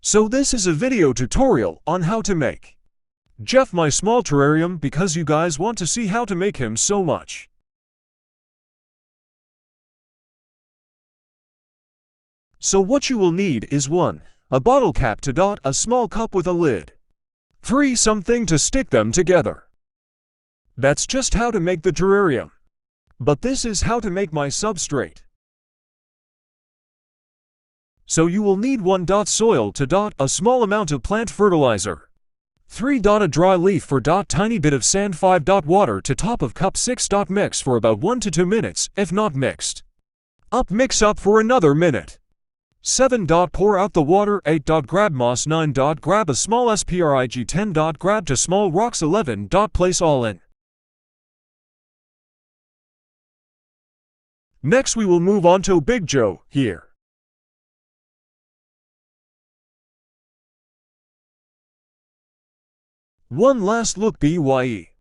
So this is a video tutorial on how to make Jeff my small terrarium because you guys want to see how to make him so much. So what you will need is 1. A bottle cap to dot a small cup with a lid. 3. Something to stick them together. That's just how to make the terrarium. But this is how to make my substrate. So you will need 1. Soil to dot a small amount of plant fertilizer. 3. A dry leaf for tiny bit of sand. 5. Water to top of cup. 6. Mix for about 1 to 2 minutes, if not mixed up. Mix up for another minute. 7. Pour out the water. 8. Grab moss. 9. Grab a small sprig. 10. Grab to small rocks. 11. Place all in. Next we will move on to Big Joe here. One last look. BYE.